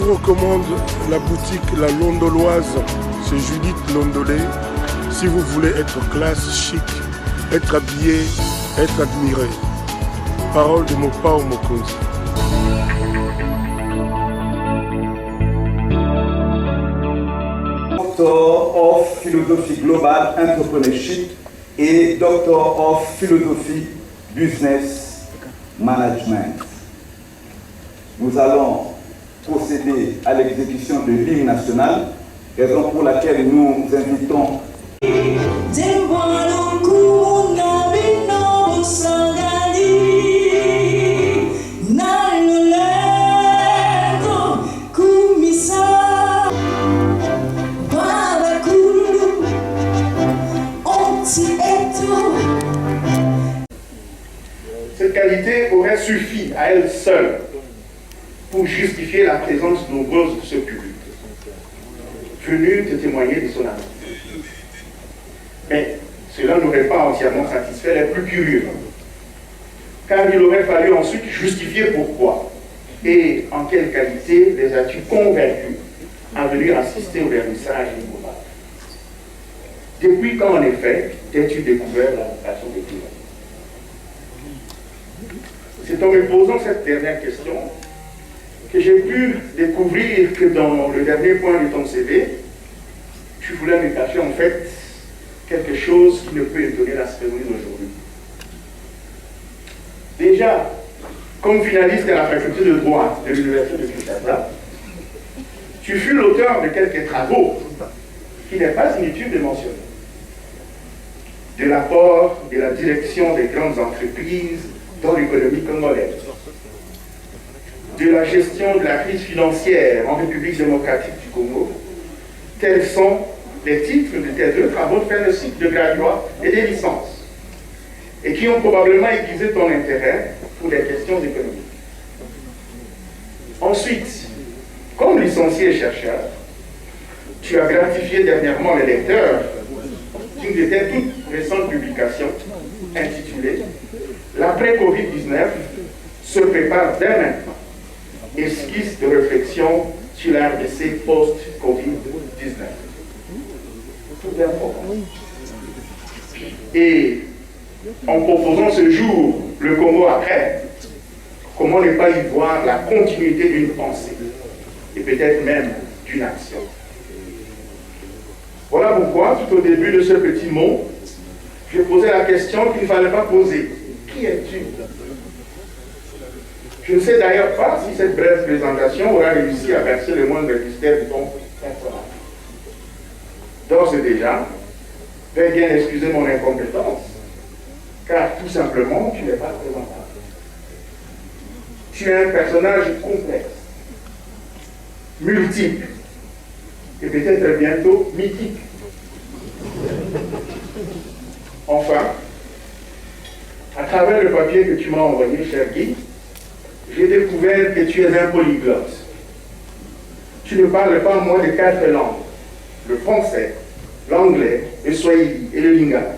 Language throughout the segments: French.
vous recommande la boutique La Londoloise, c'est Judith Londolé. Si vous voulez être classe, chic, être habillé, être admiré. Parole de Mopao Mokonzi. Doctor of Philosophy Global Entrepreneurship et Doctor of Philosophy Business Management. Nous allons procéder à l'exécution de l'hymne national, raison pour laquelle nous invitons Cette qualité aurait suffi à elle seule pour justifier la présence nombreuse de ce public, venu de témoigner de son amour. Mais cela n'aurait pas entièrement satisfait les plus curieux, car il aurait fallu ensuite justifier pourquoi et en quelle qualité les as-tu convaincus à venir assister au vernissage global. Depuis quand, en effet, t'es-tu découvert la vocation des clients? C'est en me posant cette dernière question que j'ai pu découvrir que dans le dernier point de ton CV, tu voulais me cacher en fait quelque chose qui ne peut étonner la cérémonie d'aujourd'hui. Déjà, comme finaliste de la faculté de droit de l'Université de Kinshasa, tu fus l'auteur de quelques travaux qui n'est pas inutile de mentionner. De l'apport de la direction des grandes entreprises dans l'économie congolaise, de la gestion de la crise financière en République démocratique du Congo, tels sont les titres de tes deux travaux de fin de cycle de graduat et des licences, et qui ont probablement aiguisé ton intérêt pour les questions économiques. Ensuite, comme licencié et chercheur, tu as gratifié dernièrement les lecteurs d'une de tes toutes récentes publications intitulée « L'après-Covid-19 se prépare dès maintenant. Esquisse de réflexion sur la RDC post-Covid-19 ». Tout important. Et en proposant ce jour le Congo après, comment ne pas y voir la continuité d'une pensée et peut-être même d'une action. Voilà pourquoi, tout au début de ce petit mot, je posais la question qu'il ne fallait pas poser. Qui es-tu? Je ne sais d'ailleurs pas si cette brève présentation aura réussi à verser le moindre mystère de ton personnage. D'ores et déjà, veuille bien excuser mon incompétence, car tout simplement, tu n'es pas présentable. Tu es un personnage complexe, multiple, et peut-être bientôt mythique. Enfin, à travers le papier que tu m'as envoyé, cher Guy, j'ai découvert que tu es un polyglotte. Tu ne parles pas moins de 4 langues, le français, l'anglais, le swahili et le lingala.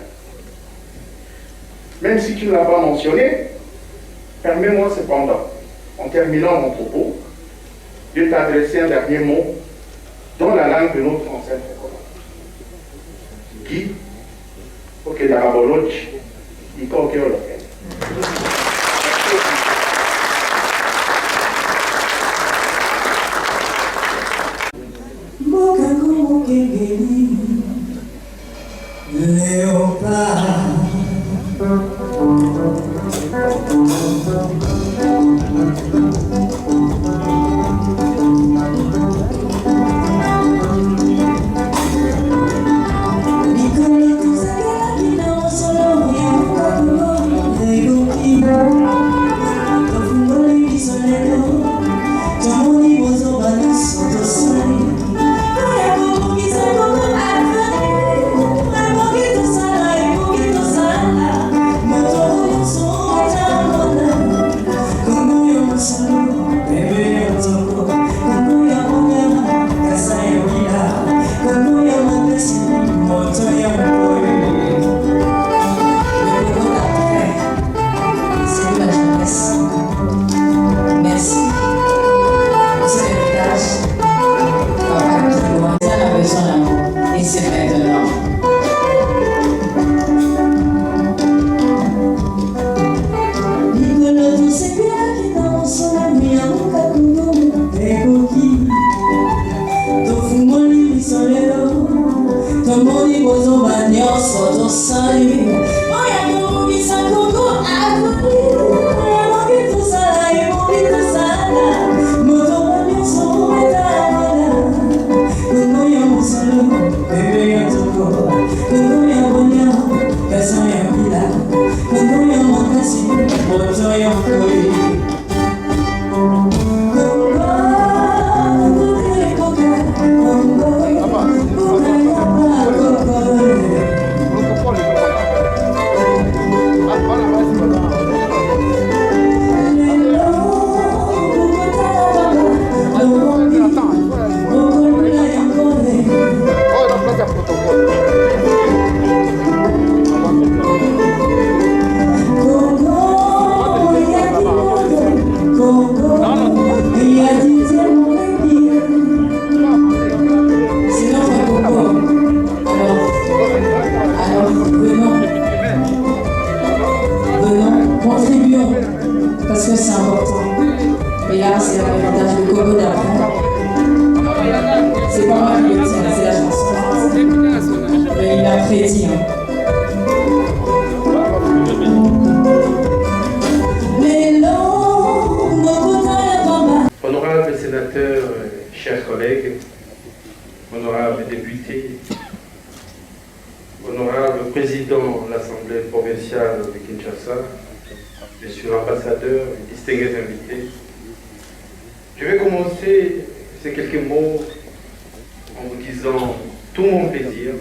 Même si tu ne l'as pas mentionné, permets-moi cependant, en terminant mon propos, de t'adresser un dernier mot dans la langue de notre ancêtre commun. Guy, ok, d'Araboloch, il coque au local. que c'est important. Mais là, c'est l'héritage de Congo d'après. C'est pas moi qui le tiens, c'est la chanson. Mais il a prédit. Honorables sénateurs, chers collègues, honorables députés, honorable président de l'Assemblée provinciale de Kinshasa, monsieur l'ambassadeur, distingués invités, je vais commencer ces quelques mots en vous disant tout mon plaisir,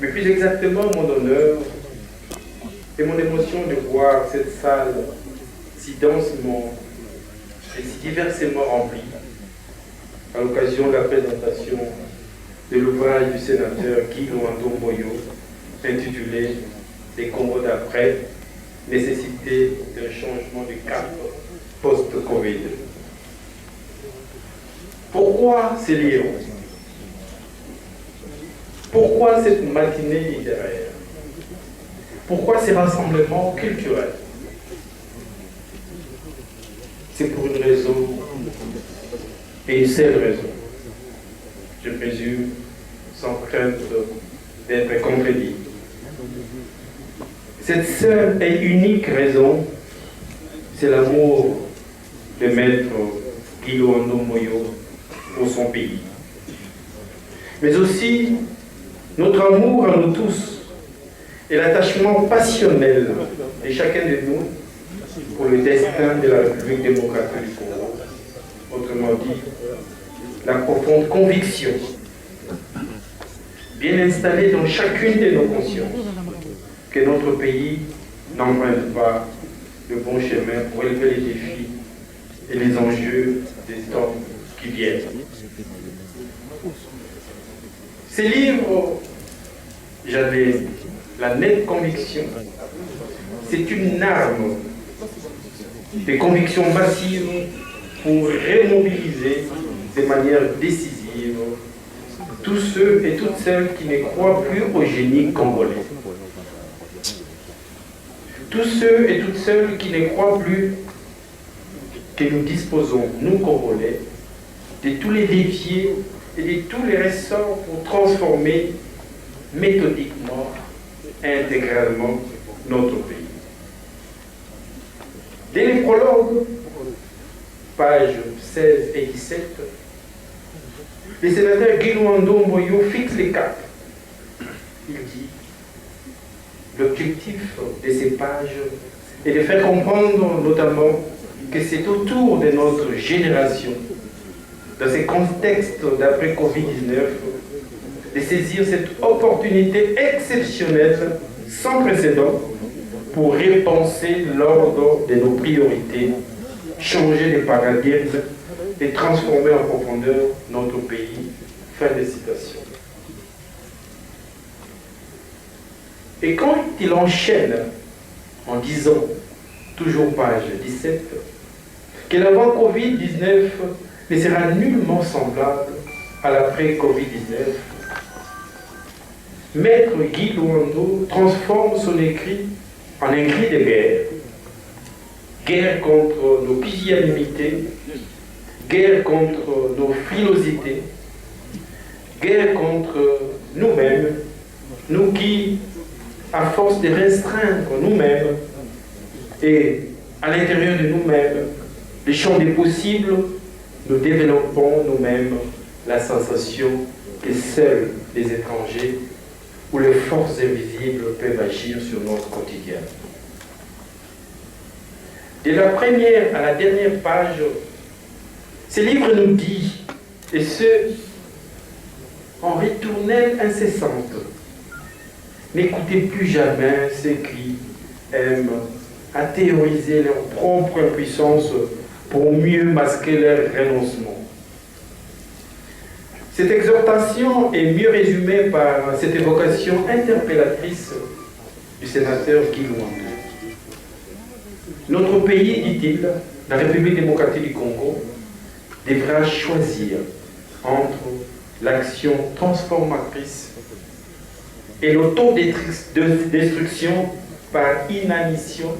mais plus exactement mon honneur et mon émotion de voir cette salle si densément et si diversement remplie à l'occasion de la présentation de l'ouvrage du sénateur Guy Loando Moyo intitulé « Les Congo d'après, nécessité d'un changement de cap post-Covid ». Pourquoi ces livres? Pourquoi cette matinée littéraire? Pourquoi ces rassemblements culturels? C'est pour une raison, et une seule raison. Je présume, sans crainte d'être contredit. Cette seule et unique raison, c'est l'amour de maître Guy Loando Moyo pour son pays. Mais aussi notre amour à nous tous et l'attachement passionnel de chacun de nous pour le destin de la République démocratique du Congo. Autrement dit, la profonde conviction, bien installée dans chacune de nos consciences, que notre pays n'emprunte pas le bon chemin pour élever les défis et les enjeux des temps qui viennent. Ces livres, j'avais la nette conviction, c'est une arme des convictions massives pour remobiliser de manière décisive tous ceux et toutes celles qui ne croient plus au génie congolais. Tous ceux et toutes celles qui ne croient plus que nous disposons, nous Congolais, de tous les leviers et de tous les ressorts pour transformer méthodiquement et intégralement notre pays. Dès les prologues, pages 16 et 17, le sénateur Guy Loando Moyo fixe les caps. Il dit l'objectif de ces pages est de faire comprendre notamment que c'est au tour de notre génération, dans ces contextes d'après Covid-19, de saisir cette opportunité exceptionnelle, sans précédent, pour repenser l'ordre de nos priorités, changer les paradigmes et transformer en profondeur notre pays. Fin de citation. Et quand il enchaîne en disant, toujours page 17, que l'avant Covid-19 ne sera nullement semblable à l'après-Covid-19, Maître Guy Loando transforme son écrit en un cri de guerre. Guerre contre nos pusillanimités, guerre contre nos frilosités, guerre contre nous-mêmes, nous qui, à force de restreindre nous-mêmes et à l'intérieur de nous-mêmes, les champs des possibles, nous développons nous-mêmes la sensation que seuls les étrangers ou les forces invisibles peuvent agir sur notre quotidien. De la première à la dernière page, ce livre nous dit, et ce, en ritournelle incessante, n'écoutez plus jamais ceux qui aiment à théoriser leur propre impuissance pour mieux masquer leur renoncement. Cette exhortation est mieux résumée par cette évocation interpellatrice du sénateur Guy Loando. Notre pays, dit-il, la République démocratique du Congo, devra choisir entre l'action transformatrice et l'autodestruction par inanition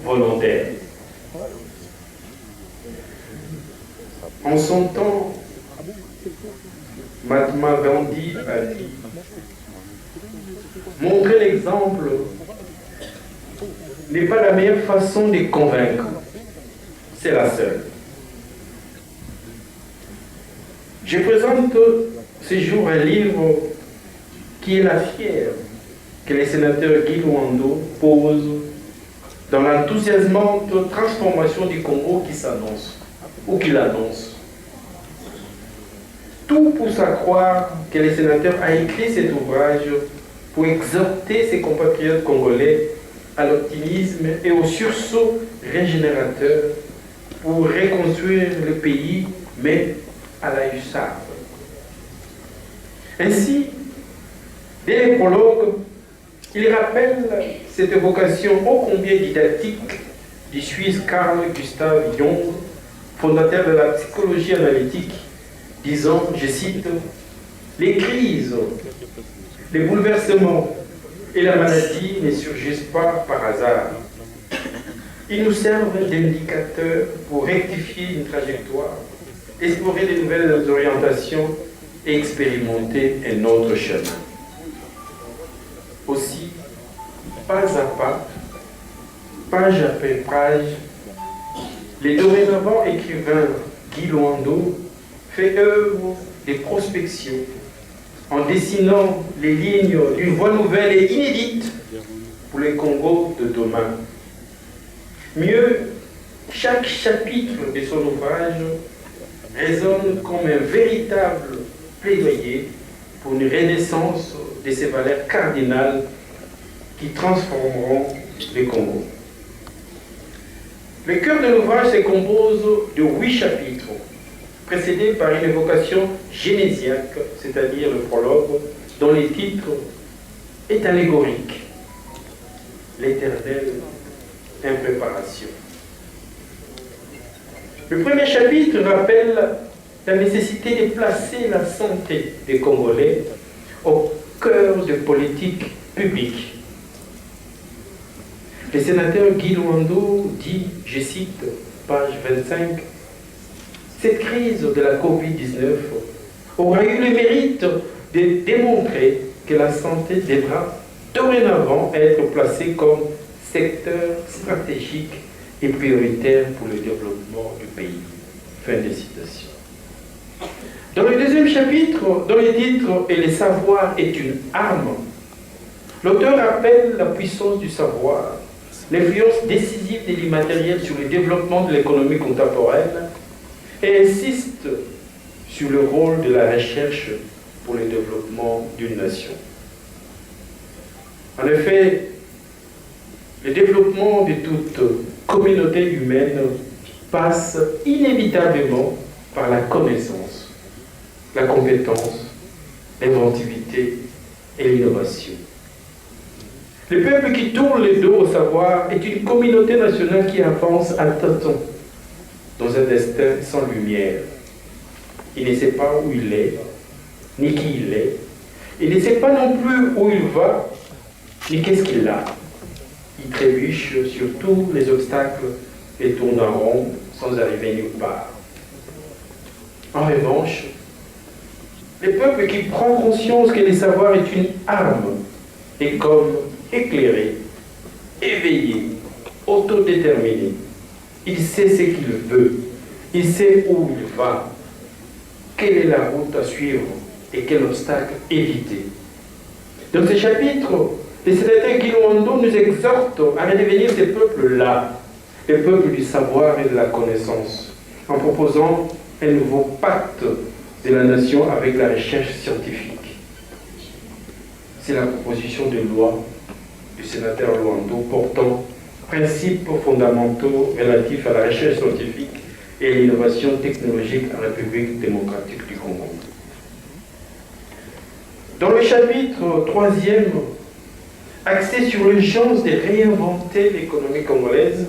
volontaire. En son temps, Mahatma Gandhi a dit « Montrer l'exemple n'est pas la meilleure façon de convaincre, c'est la seule. » Je présente ce jour un livre qui est la fière que le sénateur Guy Luando pose dans l'enthousiasmante transformation du Congo qui s'annonce, ou qu'il annonce. Tout pousse à croire que le sénateur a écrit cet ouvrage pour exhorter ses compatriotes congolais à l'optimisme et au sursaut régénérateur pour reconstruire le pays, mais à la hussarde. Ainsi, dès les prologues, il rappelle cette vocation ô combien didactique du Suisse Carl Gustav Jung, fondateur de la psychologie analytique, disant, je cite, « Les crises, les bouleversements et la maladie ne surgissent pas par hasard. Ils nous servent d'indicateurs pour rectifier une trajectoire, explorer de nouvelles orientations et expérimenter un autre chemin. » Aussi, pas à pas, page après page, les dorénavant écrivains Guy Luando fait œuvre de prospection en dessinant les lignes d'une voie nouvelle et inédite pour le Congo de demain. Mieux, chaque chapitre de son ouvrage résonne comme un véritable plaidoyer pour une renaissance de ces valeurs cardinales qui transformeront le Congo. Le cœur de l'ouvrage se compose de 8 chapitres, précédés par une évocation génésiaque, c'est-à-dire le prologue, dont le titre est allégorique. L'éternelle impréparation. Le premier chapitre rappelle la nécessité de placer la santé des Congolais au cœur de politiques publiques. Le sénateur Guy Luando dit, je cite, page 25, « Cette crise de la Covid-19 aura eu le mérite de démontrer que la santé devra dorénavant être placée comme secteur stratégique et prioritaire pour le développement du pays. » Fin de citation. Dans le deuxième chapitre, dont le titre « Et le savoir est une arme », l'auteur rappelle la puissance du savoir, l'influence décisive de l'immatériel sur le développement de l'économie contemporaine et insiste sur le rôle de la recherche pour le développement d'une nation. En effet, le développement de toute communauté humaine passe inévitablement par la connaissance, la compétence, l'inventivité et l'innovation. Le peuple qui tourne le dos au savoir est une communauté nationale qui avance à tâtons dans un destin sans lumière. Il ne sait pas où il est, ni qui il est. Il ne sait pas non plus où il va, ni qu'est-ce qu'il a. Il trébuche sur tous les obstacles et tourne en rond sans arriver nulle part. En revanche, le peuple qui prend conscience que le savoir est une arme est comme éclairé, éveillé, autodéterminé. Il sait ce qu'il veut, il sait où il va, quelle est la route à suivre et quel obstacle éviter. Dans ce chapitre, le sénateur Guy Luando nous exhorte à redevenir ces peuples-là, les peuples du savoir et de la connaissance, en proposant un nouveau pacte de la nation avec la recherche scientifique. C'est la proposition de loi du sénateur Luando portant principes fondamentaux relatifs à la recherche scientifique et à l'innovation technologique en République démocratique du Congo. Dans le chapitre 3e, axé sur l'urgence de réinventer l'économie congolaise,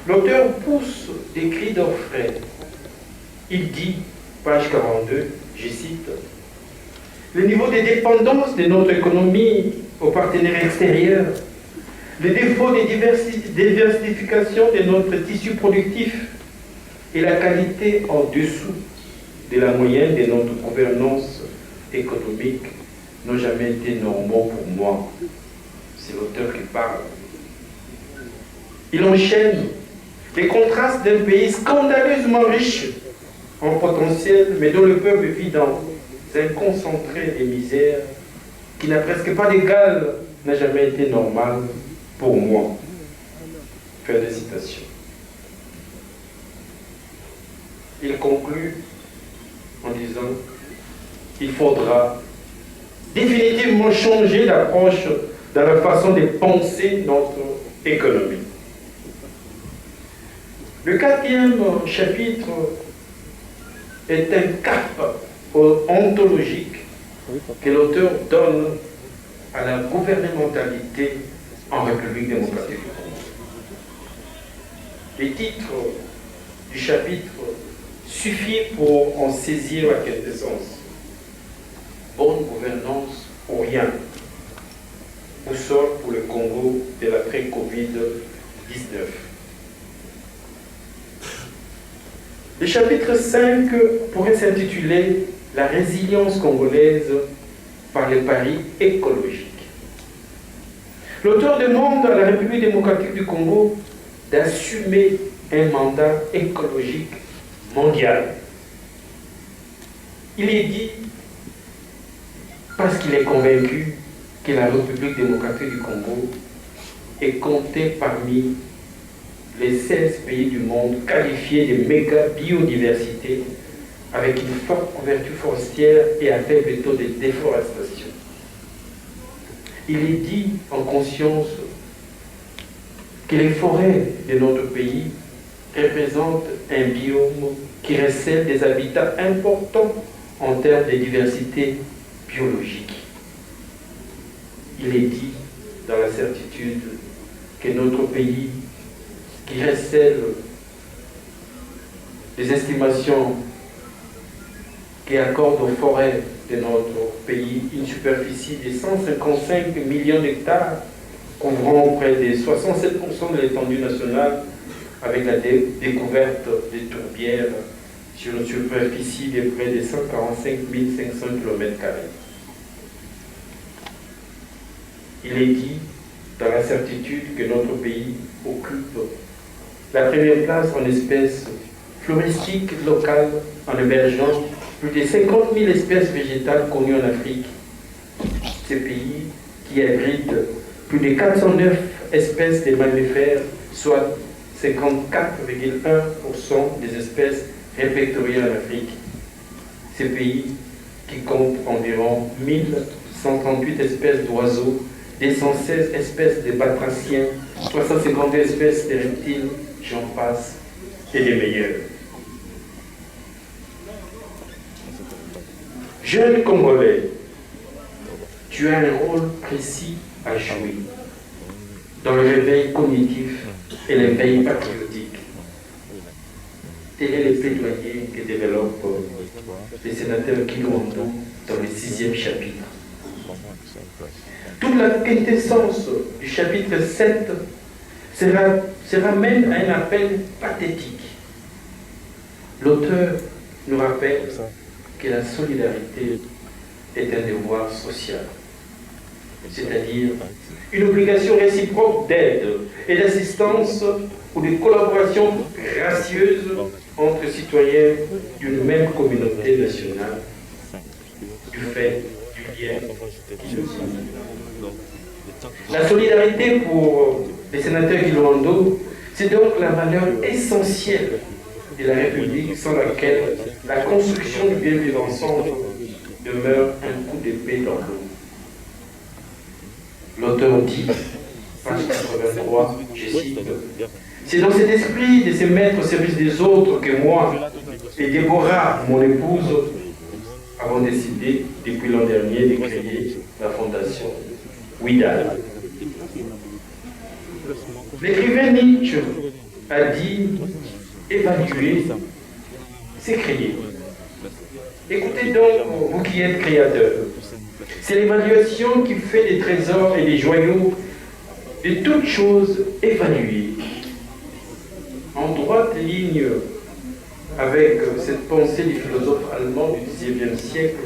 l'auteur pousse des cris d'orfraie. Il dit, page 42, je cite, « Le niveau de dépendance de notre économie aux partenaires extérieurs, le défaut de diversification de notre tissu productif, et la qualité en dessous de la moyenne de notre gouvernance économique n'ont jamais été normaux pour moi. C'est l'auteur qui parle. Il enchaîne les contrastes d'un pays scandaleusement riche en potentiel, mais dont le peuple vit dans un concentré de misère qui n'a presque pas d'égal, n'a jamais été normal pour moi. Fin de citation. Il conclut en disant qu'il faudra définitivement changer d'approche dans la façon de penser notre économie. Le 4e chapitre est un cap ontologique que l'auteur donne à la gouvernementalité en République démocratique du Congo. Les titres du chapitre suffisent pour en saisir la quintessence. Bonne gouvernance ou rien. Boussole pour le Congo de l'après-Covid-19. Le chapitre 5 pourrait s'intituler « La résilience congolaise par les paris écologiques ». L'auteur demande à la République démocratique du Congo d'assumer un mandat écologique mondial. Il est dit parce qu'il est convaincu que la République démocratique du Congo est comptée parmi les 16 pays du monde qualifiés de méga biodiversité avec une forte couverture forestière et un faible taux de déforestation. Il est dit en conscience que les forêts de notre pays représentent un biome qui recèle des habitats importants en termes de diversité biologique. Il est dit dans la certitude que notre pays, qui recèle des estimations qui accordent aux forêts de notre pays une superficie de 155 millions d'hectares, couvrant près de 67% de l'étendue nationale, avec la découverte des tourbières sur une superficie de près de 145 500 km². Il est dit dans la certitude que notre pays occupe la première place en espèces floristiques locales en hébergeant plus de 50 000 espèces végétales connues en Afrique. Ces pays qui abritent plus de 409 espèces de mammifères, soit 54,1% des espèces répertoriées en Afrique. Ces pays qui comptent environ 1138 espèces d'oiseaux, 216 espèces de batraciens, 352 espèces de reptiles, j'en passe, et des meilleurs. Jeune Congolais, tu as un rôle précis à jouer dans le réveil cognitif et l'éveil patriotique. Tel est le plaidoyer que développe le sénateur Kilouandou dans le 6e chapitre. Toute la quintessence du chapitre 7 se ramène à un appel pathétique. L'auteur nous rappelle que la solidarité est un devoir social, c'est-à-dire une obligation réciproque d'aide et d'assistance ou de collaboration gracieuse entre citoyens d'une même communauté nationale, du fait du lien qui nous unit. La solidarité pour les sénateurs Kilouandou, c'est donc la valeur essentielle de la République sans laquelle la construction du bien vivre ensemble demeure un coup d'épée dans l'eau. L'auteur dit, page 83, je cite, « C'est dans cet esprit de se mettre au service des autres que moi et Déborah, mon épouse, avons décidé depuis l'an dernier de créer la fondation Ouidal. » L'écrivain Nietzsche a dit « évaluer, c'est créer ». Écoutez donc, vous qui êtes créateurs, c'est l'évaluation qui fait des trésors et des joyaux de toutes choses évaluées. En droite ligne avec cette pensée du philosophe allemand du XIXe siècle.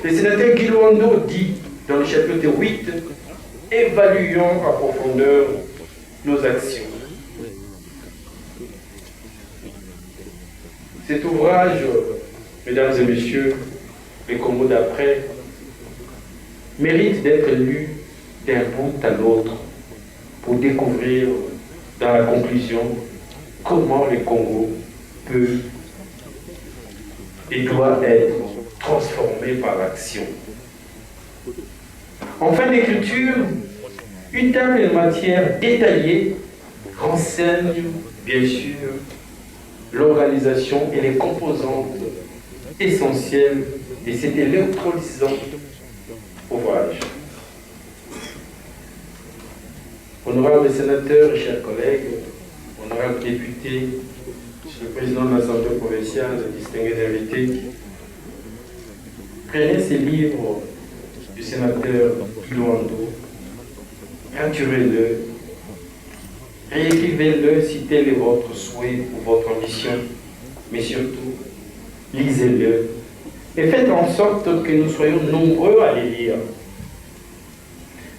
Le sénateur Guy Loando dit dans le chapitre 8, « Évaluons à profondeur nos actions ». Cet ouvrage, mesdames et messieurs, les Congo d'après, mérite d'être lu d'un bout à l'autre pour découvrir dans la conclusion comment le Congo peut et doit être transformé par l'action. En fin d'écriture, une table de matière détaillée renseigne bien sûr l'organisation et les composantes essentielles de cet électrolysant ouvrage. Honorables sénateurs, chers collègues, honorables députés, monsieur le président de l'Assemblée provinciale, distingués invités, prenez ces livres du sénateur Guy Loando, raturez-le, réécrivez-le si tel est votre souhait ou votre ambition, mais surtout, lisez-le et faites en sorte que nous soyons nombreux à les lire.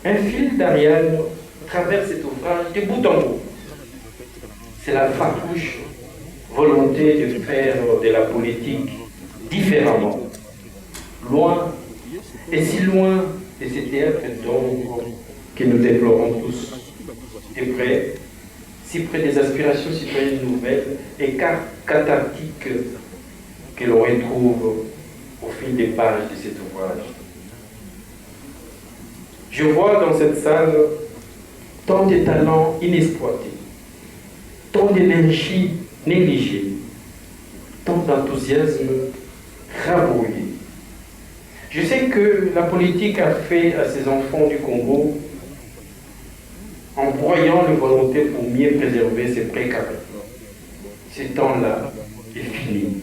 Un fil d'Ariane traverse cet ouvrage de bout en bout. C'est la farouche volonté de faire de la politique différemment, loin, et si loin de ces théâtres d'ombre que nous déplorons tous, et près, si près des aspirations citoyennes nouvelles et cathartiques que l'on retrouve au fil des pages de cet ouvrage. Je vois dans cette salle tant de talents inexploités, tant d'énergie négligée, tant d'enthousiasme rabrouillé. Je sais que la politique a fait à ces enfants du Congo en broyant les volontés pour mieux préserver ses précaires. Ce temps-là est fini,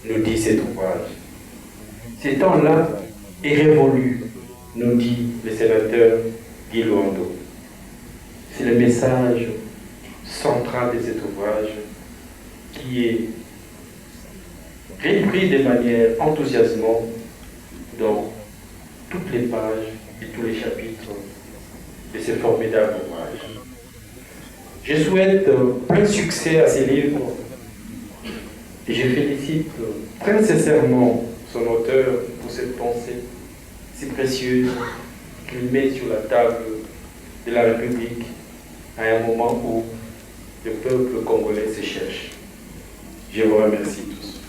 nous dit cet ouvrage. Ce temps-là est révolu, nous dit le sénateur Guy Loando. C'est le message central de cet ouvrage qui est repris de manière enthousiasmante dans toutes les pages et tous les chapitres de ce formidable ouvrage. Je souhaite plein succès à ces livres et je félicite très sincèrement son auteur pour cette pensée si précieuse qu'il met sur la table de la République à un moment où le peuple congolais se cherche. Je vous remercie tous.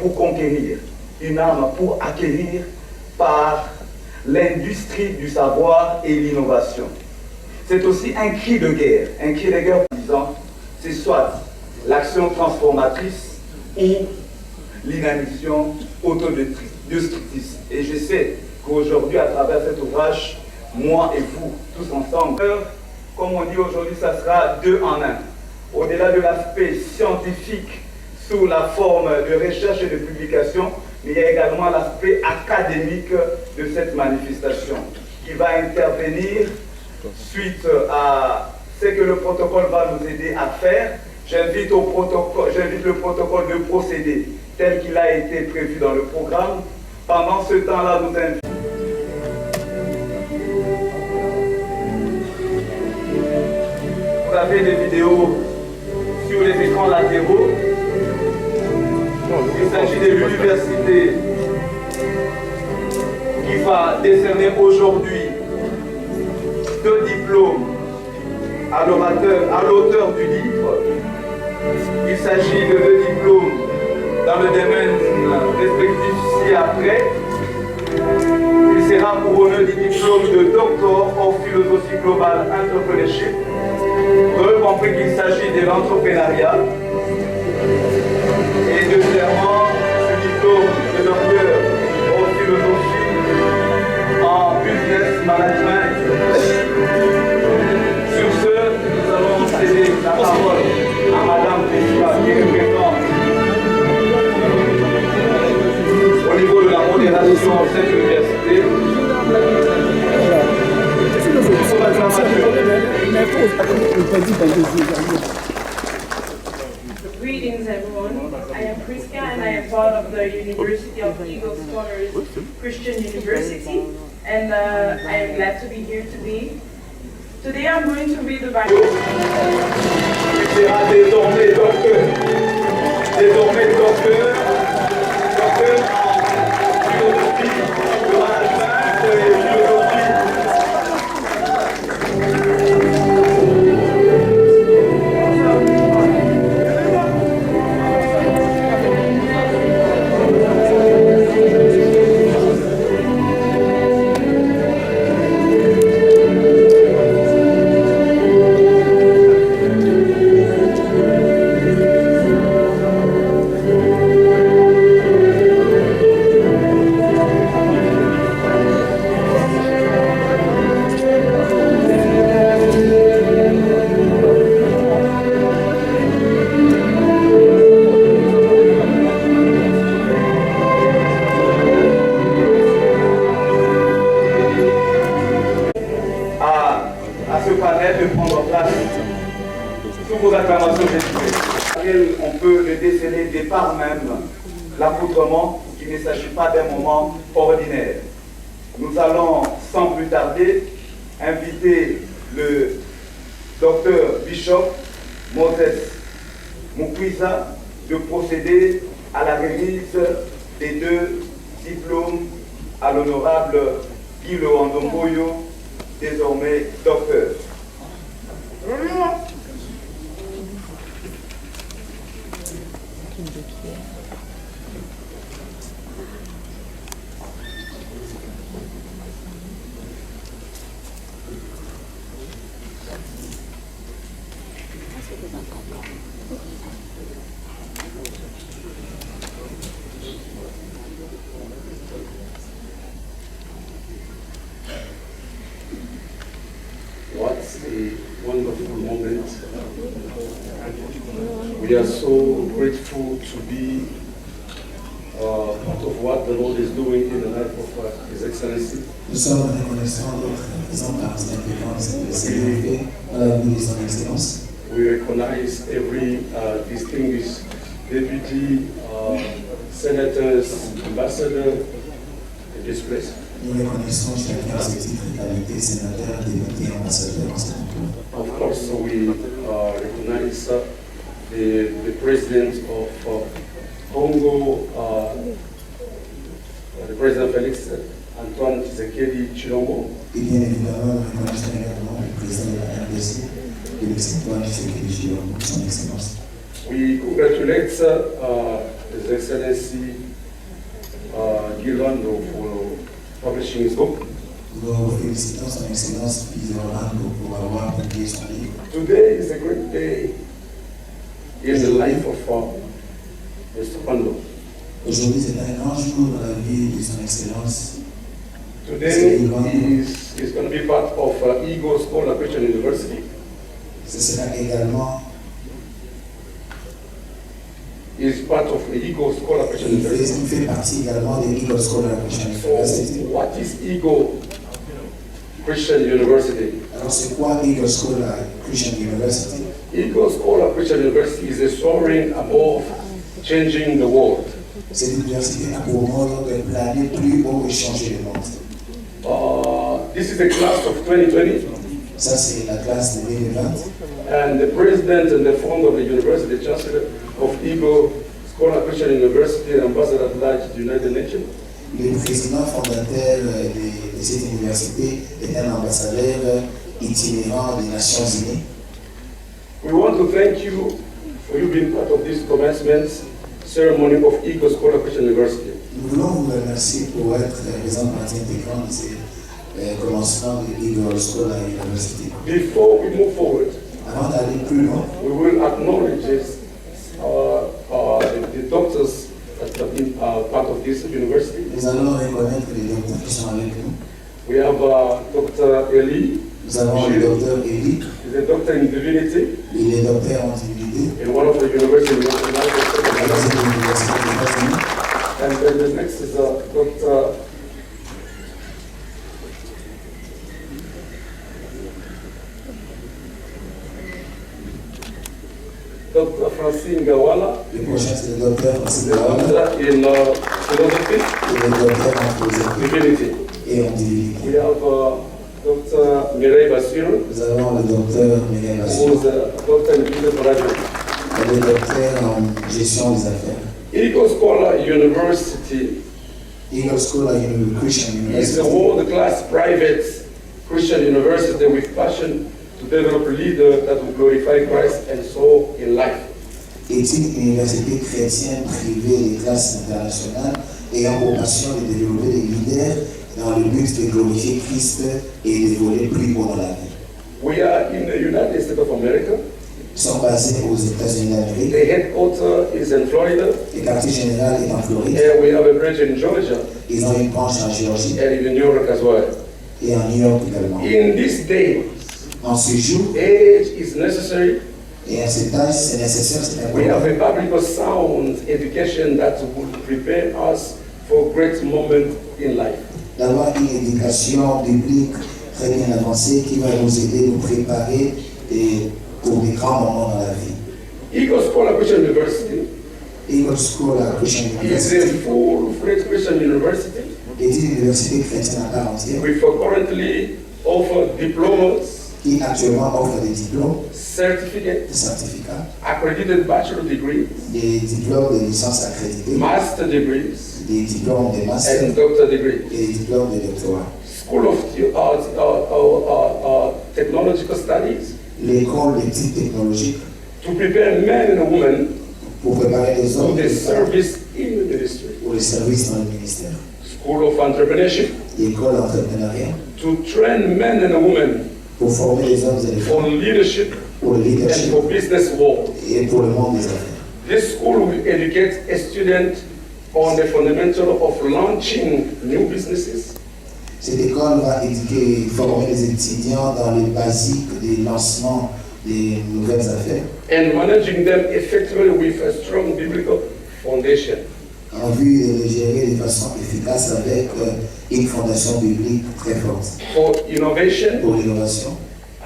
Pour conquérir, une arme pour acquérir par l'industrie du savoir et l'innovation. C'est aussi un cri de guerre disant, c'est soit l'action transformatrice ou l'inanition autodestructrice. Et je sais qu'aujourd'hui, à travers cet ouvrage, moi et vous, tous ensemble, comme on dit aujourd'hui, ça sera 2 en 1. Au-delà de l'aspect scientifique sous la forme de recherche et de publication, mais il y a également l'aspect académique de cette manifestation qui va intervenir suite à ce que le protocole va nous aider à faire. J'invite le protocole de procéder tel qu'il a été prévu dans le programme. Pendant ce temps-là, nous invitons. Vous avez des vidéos sur les écrans latéraux. Il s'agit de l'université qui va décerner aujourd'hui 2 diplômes à l'auteur du livre. Il s'agit de 2 diplômes dans le domaine respectif ci-après. Il sera couronné du diplôme de Doctor of Philosophy Global Entrepreneurship. Vous avez compris qu'il s'agit de l'entrepreneuriat. Et deuxièmement, ce diplôme de Docteur of Philosophie en Business Management. Sur ce, nous allons céder la parole à Madame Tesfa qui représente au niveau de la modération de cette université. part of the University of Eagle Scholars Christian University, and I am glad to be here today. Today I'm going to read the Bible. Désormais docteur en philosophie, de management et philosophie. À ce panel de prendre place sous vos acclamations, on peut le déceler dès par même l'accoutrement qu'il ne s'agit pas d'un moment ordinaire. Nous allons sans plus tarder inviter le docteur Bishop Moses Mukwiza de procéder à la remise des 2 diplômes à l'honorable Guy Loandongoyo, désormais docteur. What a wonderful moment. We are so grateful to be part of what the Lord is doing in the life of His Excellency. Nous sommes reconnaissants d'être présents par cette influence de Seigneur dans la vie de son Excellence. We recognize every distinguished deputy, senators, ambassadors in this place. Nous reconnaissons chacun ses titres de qualité, sénateur, député, ambassadeur, Of course, we recognize the president of Congo, the president Félix Antoine Tshisekedi Tshilombo. Et bien évidemment, nous reconnaissons également le président de la RDC, Félix Antoine Tshisekedi Tshilombo, son Excellence. We congratulate His Excellency Guy Loando for publishing his book. Nous félicitons son Excellence Guy Loando pour avoir publié son livre. Today is a great day in the life of Mr. Kondo. Aujourd'hui, c'est un grand jour dans la vie de son Excellence. Today he's going to be part of Eagle Scholar Christian University. Ce sera également, He's part of the Eagle Scholar Christian University. il fait partie également de Eagle Scholar Christian University. So, what is Eagle Christian University? Alors, c'est quoi Eagle Scholar Christian University? Eagle Scholar Christian University is a soaring above changing the world. C'est une université à pour mode de planer plus haut et changer le monde. This is the class of 2020. Ça, c'est la classe de 2020. And the president and the founder of the university, the chancellor of Eagle Scholar Christian University and ambassador at large to the United Nations. Le président fondateur de cette université est un ambassadeur itinérant des Nations Unies. We want to thank you for you being part of this commencement ceremony of Eagle Scholar Christian University. Nous voulons vous remercier pour être présent partie intégrante de ce commencement de Eagle Scholar University. Before we move forward, Avant d'aller plus loin, we will acknowledge the doctors that have been part of this university. nous allons reconnaître les docteurs qui sont avec nous. We have Dr. Eli. Nous avons le docteur Eli, He's a doctor in divinity il est docteur en divinité in one of the universities in the à United cette States. université des États-Unis. And then the next is Dr. Francine Gawala. Le prochain, c'est le docteur Francine Gawala. In philosophy. Et le docteur en philosophie. Divinity. Et en divinité. We have Dr. Mireille Bassirou. Nous avons le docteur Mireille Bassirou. Who's a doctor in business management. Elle est docteur en gestion des affaires. Eagle Scholar University Eagle School Christian is a University. world-class private Christian university with passion to develop leaders that will glorify Christ and so in life. Est une université chrétienne privée de classe internationale ayant pour passion de développer des leaders dans le but de glorifier Christ et de voler plus haut dans la vie. We are in the United States of America. Ils sont basés aux États-Unis d'Amérique. The headquarters is in Florida. Le quartier général est en Floride. And we have a branch in Georgia Ils ont une branche en Géorgie and in New York as well. et en New York également. In this day, En ce jour age is necessary. et à cet âge, c'est nécessaire, c'est We have important. a biblical sound education that will prepare us for great moments in life. D'avoir une éducation biblique très bien avancée qui va nous aider, nous préparer et pour des grands moments dans la vie. Eagle Scholar Christian University Eagle School Christian is a University full-fledged Christian university. est une université chrétienne à part entière We currently offer diplomas, qui actuellement offre des diplômes, certificates, des certificats, accredited bachelor degrees, des diplômes de licence accréditée, master degrees, des diplômes de master and doctor degrees. et des diplômes de doctorat. School of Technological Studies L'école d'études technologiques to prepare men and women pour préparer les for hommes the et les femmes service in the ministry. pour les services dans le ministère. School of Entrepreneurship L'école d'entrepreneuriat to train men and women pour former les hommes et les for femmes leadership pour le and leadership for business world. et pour le monde des affaires. This school will educate a student on the fundamental of launching new businesses, Cette école va éduquer et former les étudiants dans les basiques des lancements des nouvelles affaires and managing them effectively with a strong biblical foundation. en vue de les gérer de façon efficace avec une fondation biblique très forte For innovation, pour l'innovation,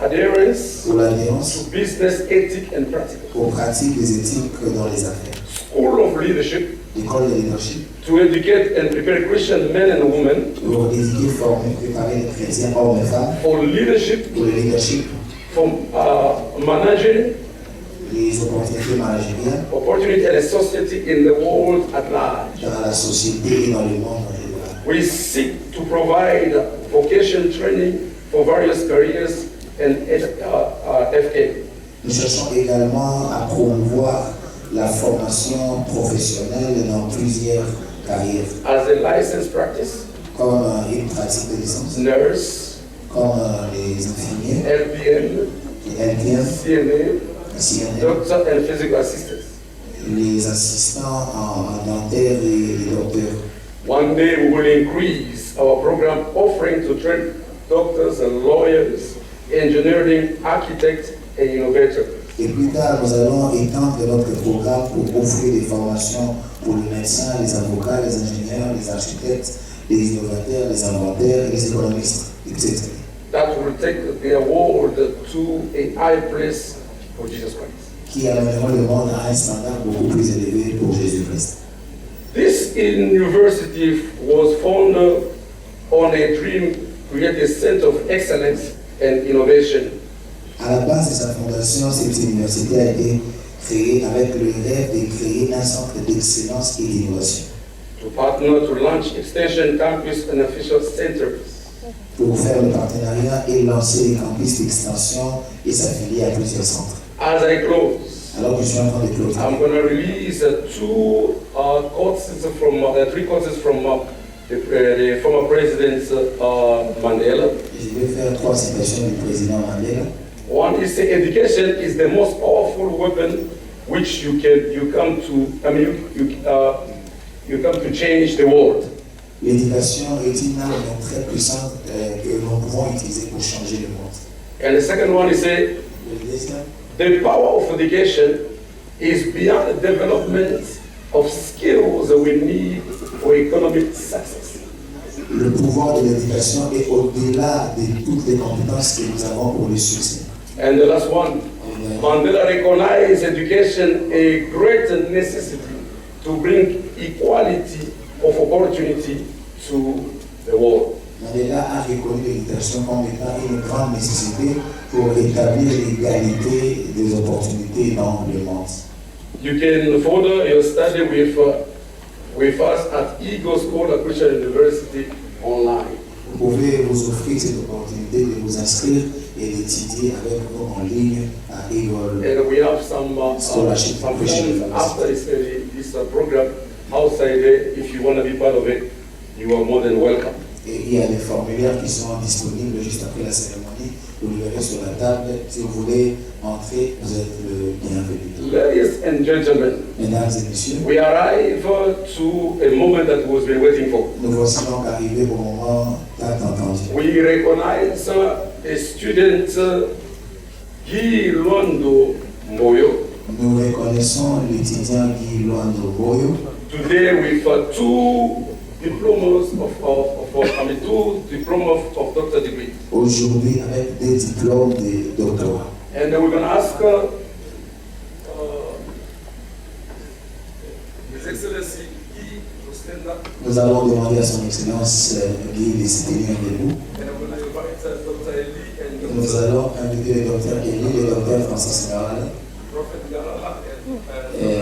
adherence pour l'alliance, to business ethic and practical. pour pratique des éthiques dans les affaires. School of Leadership L'école de leadership to educate and prepare Christian men and women pour éduquer, former, préparer les chrétiens, hommes et femmes, for leadership, pour le leadership, for managing les opportunités managériales opportunity and society in the world at large. dans la société et dans le monde en général. We seek to provide vocation training for various careers and FA. Nous cherchons également à promouvoir la formation professionnelle dans plusieurs carrières, As a licensed practice, comme une pratique de licence, nurse, comme les infirmiers, LPN, les LPN, CNA, CNM, doctor and physical assistants. les assistants en dentaire et les docteurs. One day we will increase our program offering to train doctors and lawyers, engineering, architects, and innovators. Et plus tard, nous allons étendre notre programme pour offrir des formations pour les médecins, les avocats, les ingénieurs, les architectes, les innovateurs, les inventaires, les économistes, etc. That will take their world to a high place for Jesus Christ. Qui amèneront le monde à un standard beaucoup plus élevé pour Jésus-Christ. This university was founded on a dream to create a center of excellence and innovation. À la base de sa fondation, cette université a été créée avec le rêve de créer un centre d'excellence et d'innovation. To partner to launch extension campus and official centers. Pour faire le partenariat et lancer les campus d'extension et s'affilier à plusieurs centres. As I close, Alors que je suis en train de clôturer, I'm going to release three courses from the former President Mandela. je vais faire 3 citations du président Mandela. One is education is the most powerful weapon which you come to change the world. L'éducation est une arme très puissante que nous pouvons utiliser pour changer le monde. And the second one is Le deuxième, the power of education is beyond the development of skills that we need for economic success. le pouvoir de l'éducation est au-delà de toutes les compétences que nous avons pour le succès. And the last one, Et le Mandela recognized education a great necessity to bring equality of opportunity to the world. Mandela a reconnu l'éducation comme étant une grande nécessité pour établir l'égalité des opportunités dans le monde. You can further your study with us at Eagle School at Christian University online. Vous pouvez vous offrir cette opportunité de vous inscrire et d'étudier avec nous en ligne à Eagle. And we have some friends after this program outside there. If you want to be part of it, you are more than welcome. Et il y a des formulaires qui sont disponibles juste après la cérémonie. Vous le verrez sur la table. Si vous voulez entrer, vous êtes le bienvenu. Ladies and gentlemen, mesdames et messieurs, we arrive to a moment that was been waiting for. Nous voici donc arrivés au moment tant attendu. We recognize a student, Guy Luando Moyo. Nous reconnaissons l'étudiant Guy Luando Moyo. Today with two diplomas of doctor degree. Aujourd'hui avec des diplômes de doctorat. And we're going to ask His Excellency Guy to stand up. Nous allons demander à son Excellence Guy de se tenir debout. And I'm going to invite Dr. Eli and Nous allons inviter le docteur Eli et le docteur Francis Garala. Prophet Garala et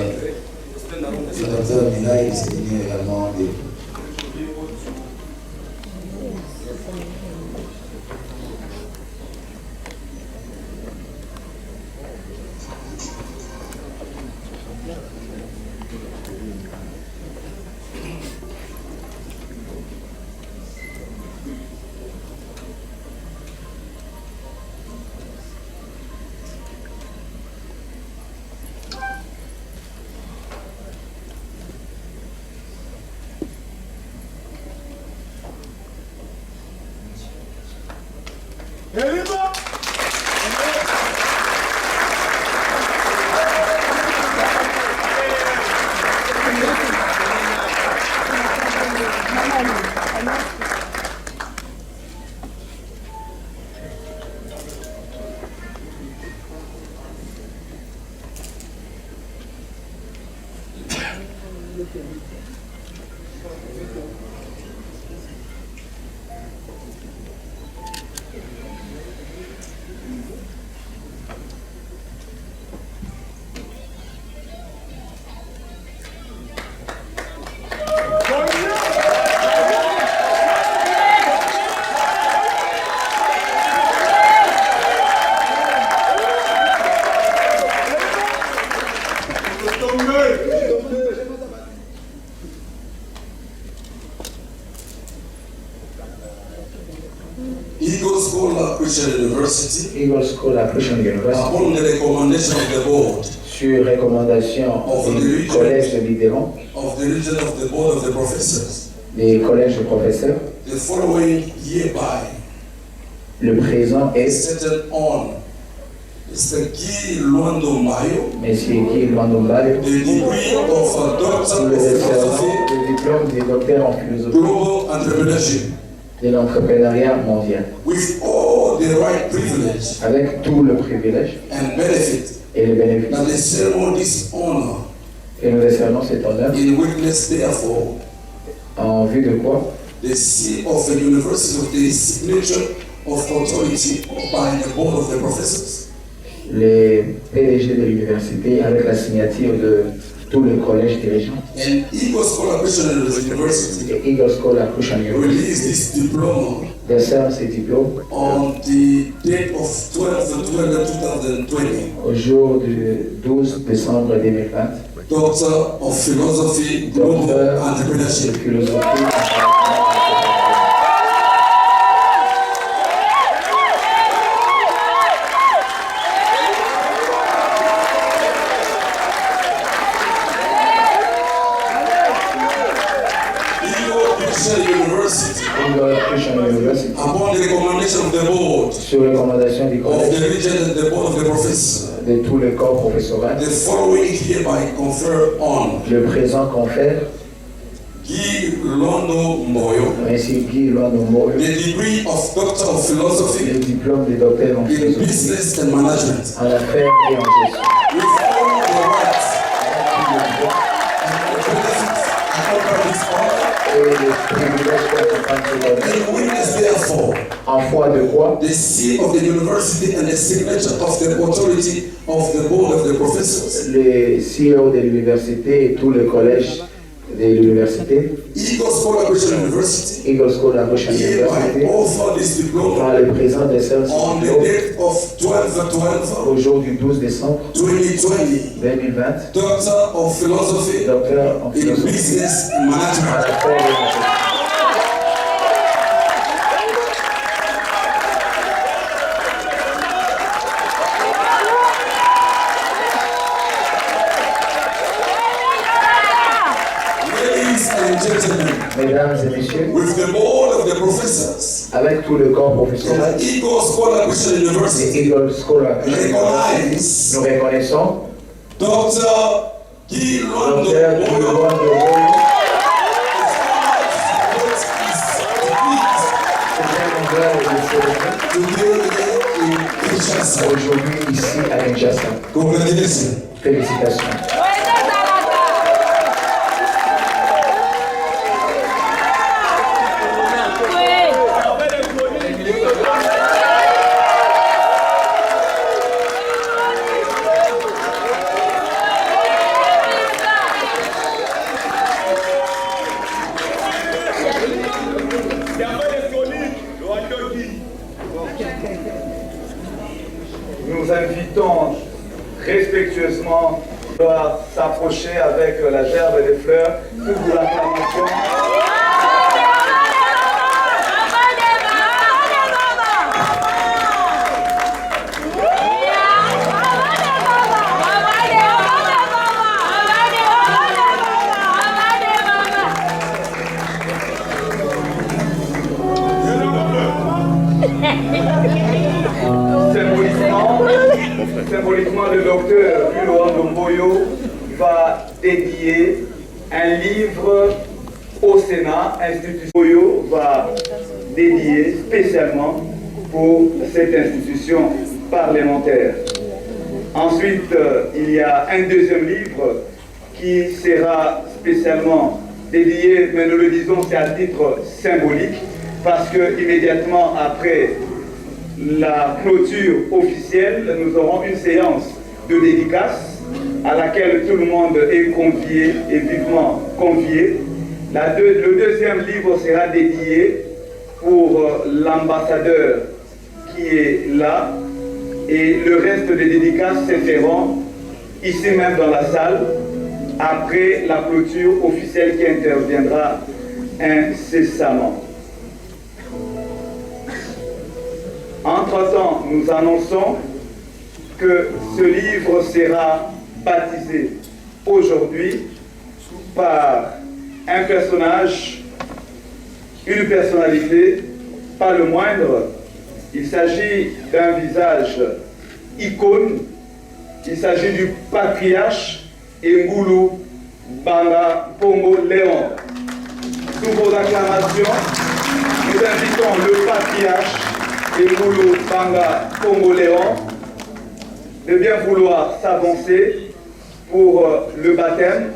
le docteur Mila de se tenir également debout. Eagle School at Christian University, Eagle School at Christian University, upon the recommendation of the board, sur recommandation du collège de Libéron, of the region of the board of the professors, des collèges de professeurs, the following hereby le présent est settled on Mr. Guy Luando Mayo, Monsieur Guy Luando Mayo, the degree of a doctor le of philosophy, diplôme de docteur en philosophie global entrepreneurship, de l'entrepreneuriat mondial, with all the right privilege avec tout le privilège and benefit et les bénéfices. that the ceremony's honor, Et nous décernons cet honneur in witness therefore, en vue de quoi the seal of the university of the signature of authority by the board of the professors, les PDG de l'université avec la signature de tout le collège dirigeant and Eagle School at Christian University et Eagle School at Christian University released this diploma décerne ces diplômes on the date of 12/12/2020. au jour du 12 décembre 2020. Doctor of Philosophy, Global Docteur de Entrepreneurship. philosophie. Upon the recommendation of the board, sur recommandation du of collège, the region and the board of the professors, de tous les corps professoral, the following hereby confer on le présent confère Guy Londo Mboyo, ainsi Guy Londo Mboyo, the degree of Doctor of Philosophy le diplôme de docteur en in philosophie, Business and Management. en affaires et en gestion. With all the rights and benefits accompanied Et les privilèges qui accompagnent ce domaine. and witness therefore En foi de quoi? the seal of the university and the signature of the authority of the board of the professors. Le CEO de l'université et tout le collège de l'université, Eagle Scholar Christian University Eagle Scholar Christian hereby University, offer this diploma par le président de celle on the date of 12/12/2020, au jour du 12 décembre 2020, Doctor of Philosophy docteur en in philosophie, Business en Management. affaires et en gestion. Ladies and gentlemen, Mesdames et messieurs, with the board of the professors, avec tout le corps the professionnel Eagle Scholar Christian de University Eagle Scholar, recognize nous reconnaissons Dr. Guy Londo docteur Guy Mboyo Londo Mboyo, today in Kinshasa. aujourd'hui ici à Kinshasa. Congratulations. Félicitations. Nous invitons respectueusement à s'approcher avec la gerbe des fleurs pour l'acclamation. Symboliquement, le docteur Guy Londo Mboyo va dédier un livre au Sénat. Institution Mboyo va dédier spécialement pour cette institution parlementaire. Ensuite, il y a un deuxième livre qui sera spécialement dédié, mais nous le disons, c'est à titre symbolique, parce que immédiatement après la clôture officielle, nous aurons une séance de dédicace à laquelle tout le monde est convié et vivement convié. Le deuxième livre sera dédié pour l'ambassadeur qui est là, et le reste des dédicaces se feront ici même dans la salle après la clôture officielle qui interviendra incessamment. Entre-temps, nous annonçons que ce livre sera baptisé aujourd'hui par un personnage, une personnalité, pas le moindre. Il s'agit d'un visage icône, il s'agit du patriarche Ngulu Banga Pongo Léon. Sous vos acclamations, nous invitons le patriarche Ngulu Banga Pongo Léon de bien vouloir s'avancer pour le baptême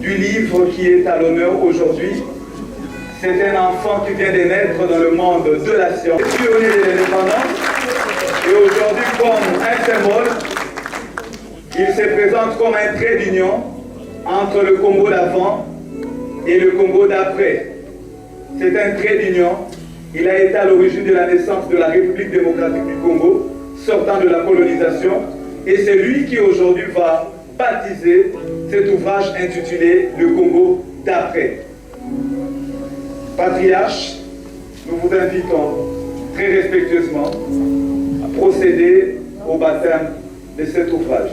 du livre qui est à l'honneur aujourd'hui. C'est un enfant qui vient de naître dans le monde de la science, pionnier de l'indépendance, et aujourd'hui comme un symbole, il se présente comme un trait d'union entre le Congo d'avant et le Congo d'après. C'est un trait d'union. Il a été à l'origine de la naissance de la République démocratique du Congo, sortant de la colonisation, et c'est lui qui aujourd'hui va baptiser cet ouvrage intitulé « Le Congo d'après ». Patriarche, nous vous invitons très respectueusement à procéder au baptême de cet ouvrage.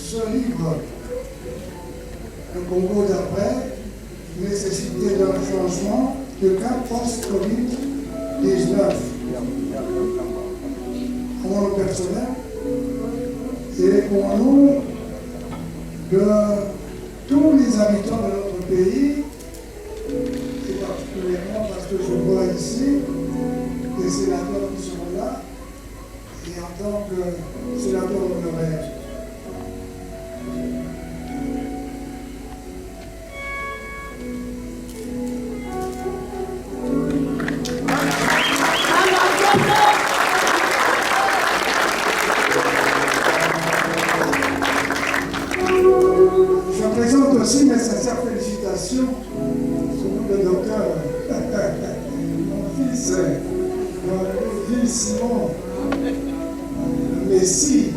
ce livre, le Congo d'après, nécessité d'un changement de cap post-Covid-19. Pour le personnel et pour nous, de tous les habitants de notre pays, et particulièrement parce que je vois ici des sénateurs qui sont là, et en tant que sénateur honoraire. Je présente aussi mes sincères félicitations sur le docteur, mon fils Simon, Messi.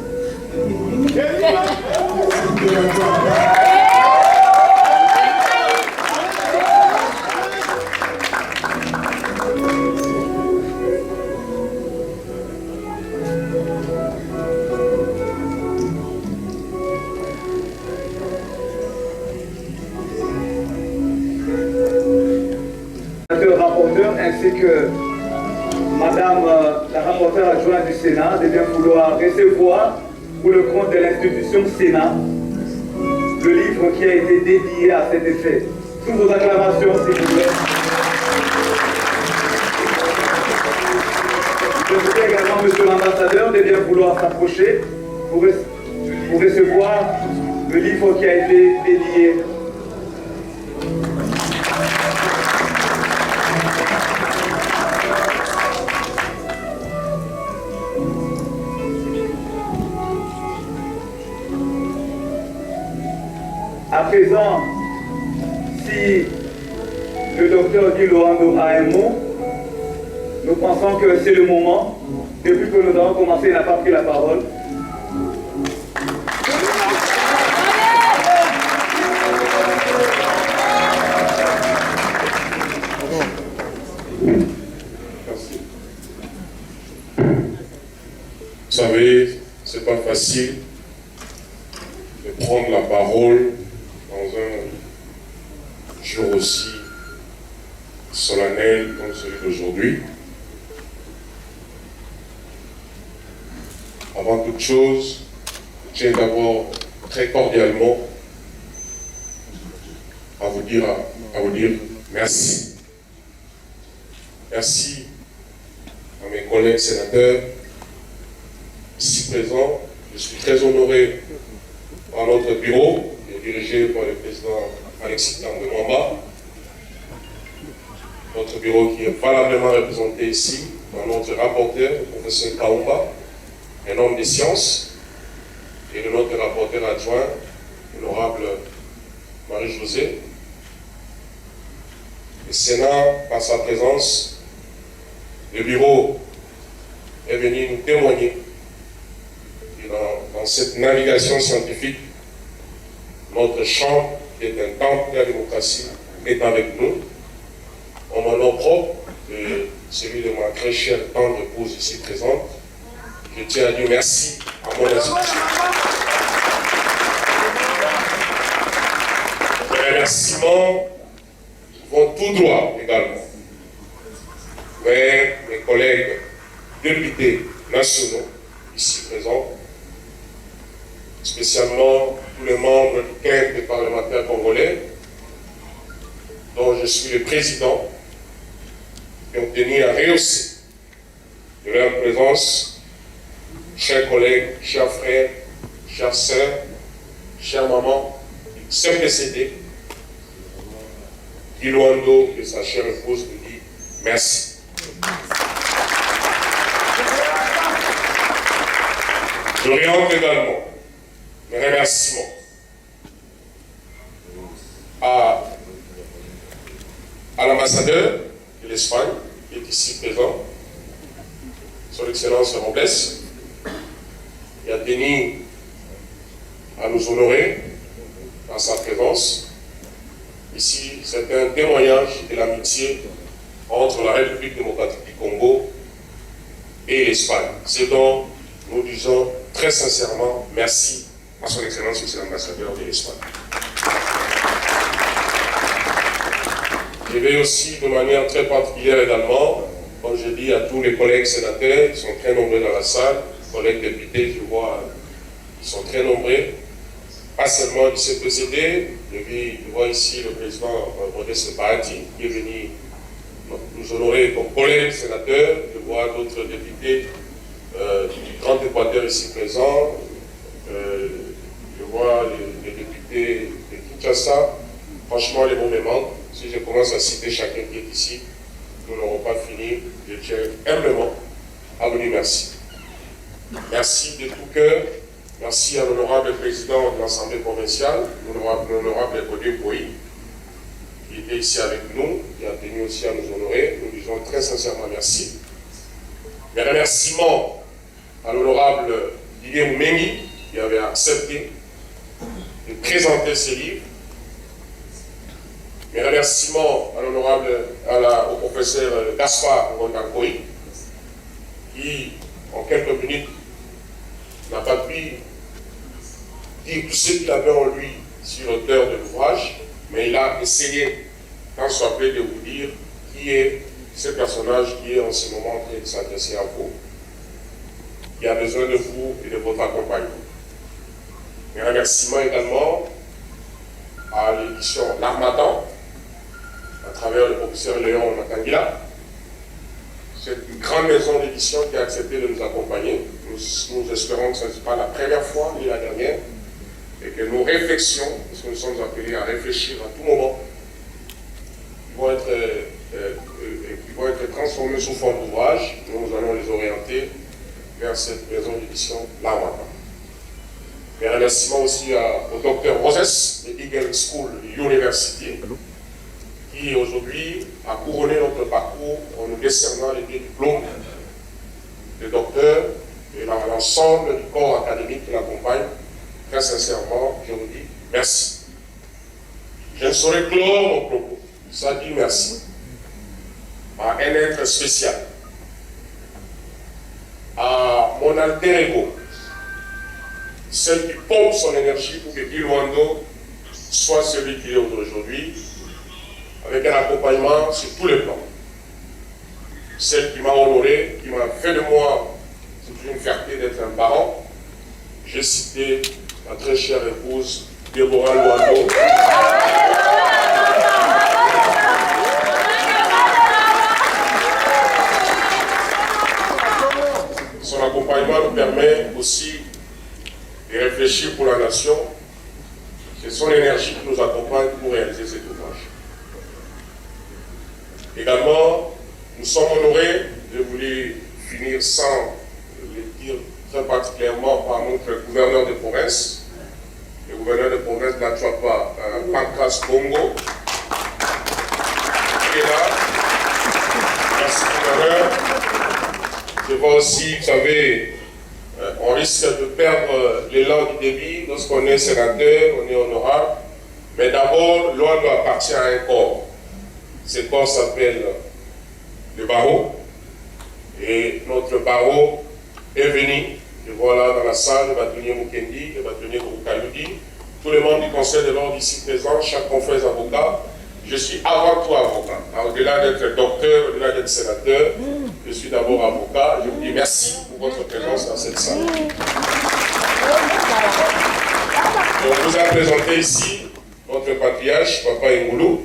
Rapporteur ainsi que Madame la rapporteure adjointe du Sénat de bien vouloir recevoir pour le compte de l'institution Sénat le livre qui a été dédié à cet effet. Sous vos acclamations, s'il vous plaît. Je voudrais également, Monsieur l'ambassadeur, de bien vouloir s'approcher pour recevoir le livre qui a été dédié. À présent, si le docteur Guy Loando a un mot, nous pensons que c'est le moment. Depuis que nous avons commencé, il n'a pas pris la parole. Merci. Vous savez, c'est pas facile de prendre la parole dans un jour aussi solennel comme celui d'aujourd'hui. Avant toute chose, je tiens d'abord très cordialement à vous dire merci. Merci à mes collègues sénateurs ici présents. Je suis très honoré par notre bureau, qui est dirigé par le président Alexis Tambemamba. Notre bureau qui est valablement représenté ici par notre rapporteur, le professeur Kaumba, un homme des sciences, et de notre rapporteur adjoint, l'honorable Marie-Josée. Le Sénat, par sa présence, le bureau est venu nous témoigner que dans cette navigation scientifique, notre champ, qui est un temple de la démocratie, est avec nous. En mon nom propre, et celui de ma très chère tendre épouse ici présente, je tiens à dire merci à mon institution. Les remerciements vont tout droit également vers mes collègues députés nationaux ici présents, spécialement tous les membres du club des parlementaires congolais, dont je suis le président, qui ont tenu à rehausser de leur présence, chers collègues, chers frères, chères sœurs, chères mamans, qui sont décédés. Guy Loando et sa chère épouse nous dit merci. J'oriente également mes remerciements à l'ambassadeur de l'Espagne, qui est ici présent, son Excellence Robles, qui a tenu à nous honorer dans sa présence. Ici, c'est un témoignage de l'amitié entre la République démocratique du Congo et l'Espagne. C'est donc, nous disons très sincèrement merci à son Excellence, Monsieur l'ambassadeur de l'Espagne. Je vais aussi, de manière très particulière également, comme je dis à tous les collègues sénateurs, qui sont très nombreux dans la salle, collègues députés, je vois, ils sont très nombreux, pas seulement du CPCD, je vois ici le président Modeste Bahati, qui est venu nous honorer comme collègue sénateur, je vois d'autres députés du Grand Équateur ici présents, je vois les députés de Kinshasa, franchement les mots me manquent. Si je commence à citer chacun qui est ici, nous n'aurons pas fini. Je tiens humblement à vous dire merci. Merci de tout cœur. Merci à l'honorable président de l'Assemblée provinciale, l'honorable Godé Boyi, qui était ici avec nous, qui a tenu aussi à nous honorer. Nous disons très sincèrement merci. Mes remerciements à l'honorable Didier Moumengi, qui avait accepté de présenter ses livres. Mes remerciements à l'honorable, au professeur Gaspard Ngondakoy, qui, en quelques minutes, n'a pas pu dire tout ce qu'il avait en lui sur l'auteur de l'ouvrage, mais il a essayé, tant soit peu, de vous dire qui est ce personnage qui est en ce moment en train de s'adresser à vous, qui a besoin de vous et de votre accompagnement. Mes remerciements également à l'édition L'Armatan, à travers le professeur Léon Matangila. C'est une grande maison d'édition qui a accepté de nous accompagner. Nous espérons que ce n'est pas la première fois ni la dernière, et que nos réflexions, parce que nous sommes appelés à réfléchir à tout moment, qui vont être transformées sous forme d'ouvrage, nous allons les orienter vers cette maison d'édition L'Armatan. Mes remerciements aussi au docteur Roses de Eagle School University, qui aujourd'hui a couronné notre parcours en nous décernant les diplômes de docteur et l'ensemble du corps académique qui l'accompagne. Très sincèrement, je vous dis merci. Je ne saurais clore mon propos, ça dit merci à un être spécial, à mon alter ego, celle qui pompe son énergie pour que Diluando soit celui qu'il est aujourd'hui, avec un accompagnement sur tous les plans. Celle qui m'a honoré, qui m'a fait de moi, c'est une fierté d'être un baron. J'ai cité ma très chère épouse, Déborah Luando. Son accompagnement nous permet aussi de réfléchir pour la nation. C'est son énergie qui nous accompagne pour réaliser cet ouvrage. Également, nous sommes honorés, je voulais finir sans le dire très particulièrement par notre gouverneur de province, le gouverneur de province de la Chuapa, Pancras Bongo, qui est là. Merci gouverneur. Je vois aussi, vous savez, on risque de perdre l'élan du débit lorsqu'on est sénateur, on est honorable, mais d'abord, l'Ouando appartient à un corps. Ce corps s'appelle le barreau, et notre barreau est venu, je vois là dans la salle, le bâtonnier Mukendi, le bâtonnier Koukaloudi, tous les membres du conseil de l'ordre ici présents, chaque confrère avocat. Je suis avant tout avocat. Au-delà d'être docteur, au-delà d'être sénateur, je suis d'abord avocat. Je vous dis merci pour votre présence dans cette salle. On vous a présenté ici notre patriarche, Papa Ngoulou.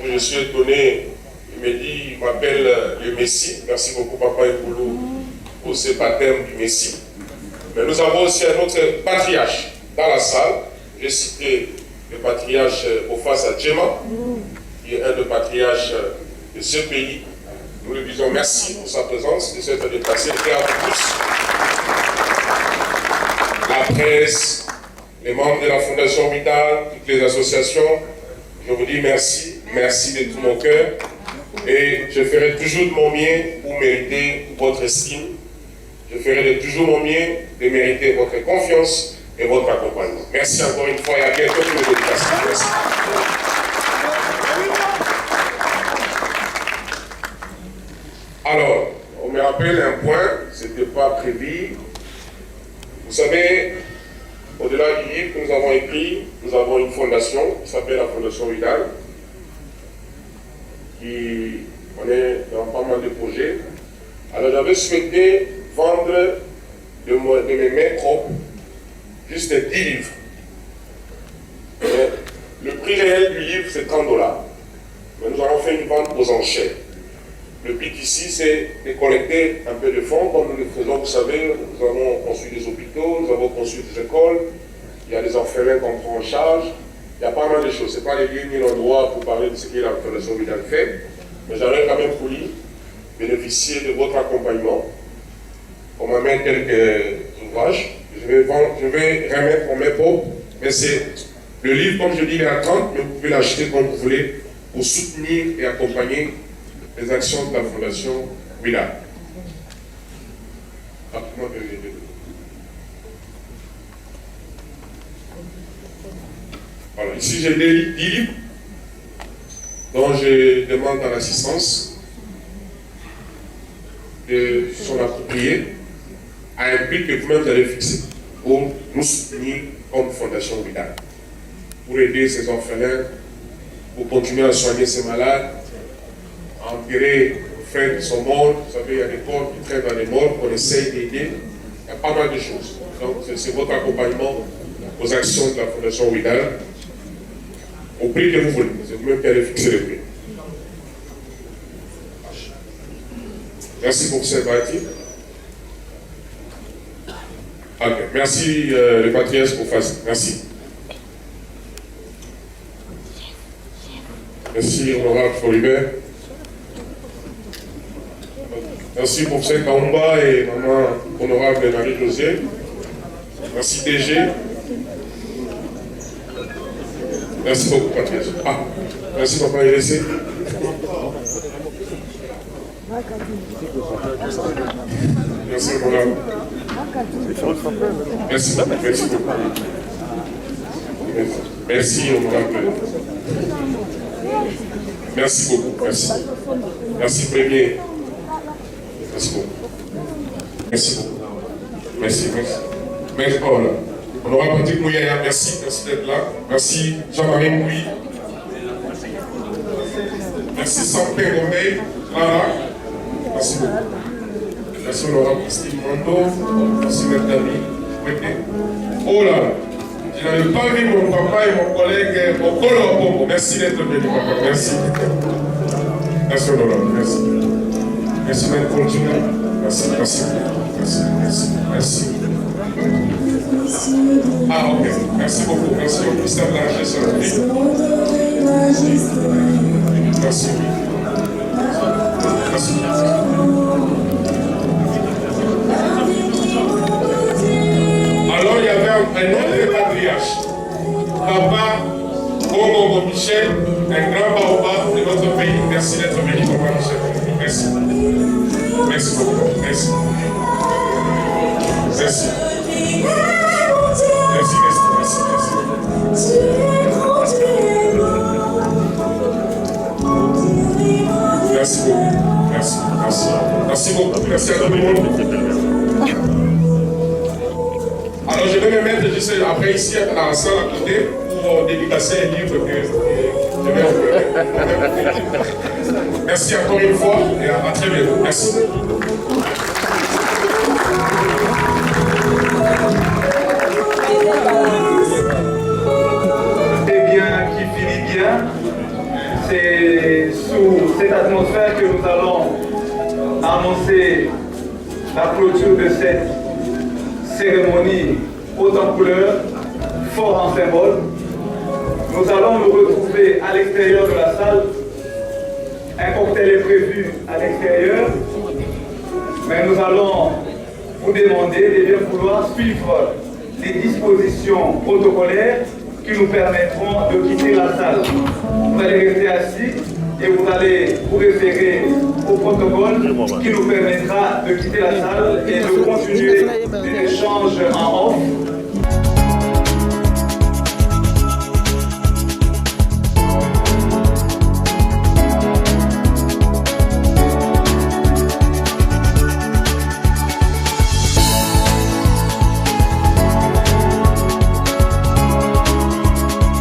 Je suis étonné, il me dit, il m'appelle le Messie. Merci beaucoup Papa Ngoulou pour ce baptême du Messie. Mais nous avons aussi un autre patriarche dans la salle. J'ai cité le patriarche Ofasa Djema, qui est un des patriarches de ce pays. Nous lui disons merci pour sa présence, de s'être déplacé. Et à vous tous, la presse, les membres de la Fondation Vital, toutes les associations, je vous dis merci, merci de tout mon cœur. Et je ferai toujours de mon mieux pour mériter votre estime. Je ferai de toujours mon mieux de mériter votre confiance et votre accompagnement. Merci encore une fois et à bientôt pour les dédications. Merci. Alors, on me rappelle un point, ce n'était pas prévu. Vous savez, Au-delà du livre que nous avons écrit, nous avons une fondation qui s'appelle la Fondation Vidal, on est dans pas mal de projets. Alors j'avais souhaité vendre de mes mains propres juste 10 livres. Mais le prix réel du livre c'est 30 $. Mais nous allons faire une vente aux enchères. Le but ici c'est de collecter un peu de fonds comme nous le faisons, vous savez, nous avons construit des hôpitaux, nous avons construit des écoles, il y a des orphelins qu'on prend en charge, il y a pas mal de choses. Ce n'est pas les lieux ni l'endroit pour parler de ce que la Fondation Vidal fait, mais j'aurais quand même voulu bénéficier de votre accompagnement. On m'amène quelques ouvrages, je vais remettre en mes propres, mais c'est le livre, comme je dis, il est à 30, mais vous pouvez l'acheter comme vous voulez pour soutenir et accompagner les actions de la Fondation Vidal. Voilà, ici j'ai 10 livres dont je demande à l'assistance de s'en approprier à un prix que vous-même vous allez fixer pour nous soutenir comme Fondation Vidal, pour aider ces orphelins, pour continuer à soigner ces malades, à enterrer les frères qui sont morts. Vous savez, il y a des corps qui traînent dans les morts qu'on essaye d'aider. Il y a pas mal de choses. Donc c'est votre accompagnement aux actions de la Fondation Vidal au prix que vous voulez. C'est vous-même qui allez fixer le prix. Merci pour cette partie. Okay. Merci le patriarche pour faire ça. Merci. Merci honorable Folibert. Merci pour cette Kaumba et maman honorable Marie-Josée. Merci DG. Merci beaucoup patriarche. Ah, merci papa Irécé. Merci honorable. Merci beaucoup. Merci beaucoup. Merci honorable. Merci beaucoup. Merci. Merci premier. Merci beaucoup. Merci beaucoup. Merci. Merci Paul. Honorable Patrick Mouyaya, merci d'être là. Merci Jean-Marie Mouy. Merci Sampé Romeil. Voilà. Merci beaucoup. Merci honorable Christine Mondo. Merci notre ami. Oh là là. Je n'avais pas vu mon papa et mon collègue Okolo. Merci d'être venu, papa. Merci. Merci honorable. Merci. Merci d'être continué. Merci. Merci. Merci. Merci. Merci. Ah ok. Merci beaucoup. Merci au ministère de la Jeunesse. Merci. Merci. Alors il y avait un autre patriarche, Papa Bobo Michel, un grand baobab de notre pays. Merci d'être venu, Papa Michel. Merci. Merci beaucoup. Merci. Merci. Merci. Merci beaucoup. Merci. Merci beaucoup. Merci à tout le monde. Alors je vais me mettre juste après ici dans la salle à côté pour dédicacer un livre que je vais ouvrir. Merci encore une fois et à très bientôt. Merci. Eh bien, qui finit bien, c'est sous cette atmosphère que nous allons annoncer la clôture de cette cérémonie haute en couleur, fort en symbole. Nous allons nous retrouver à l'extérieur de la salle. Un cocktail est prévu à l'extérieur, mais nous allons vous demander de bien vouloir suivre les dispositions protocolaires qui nous permettront de quitter la salle. Vous allez rester assis et vous allez vous référer au protocole qui nous permettra de quitter la salle et de continuer les échanges en off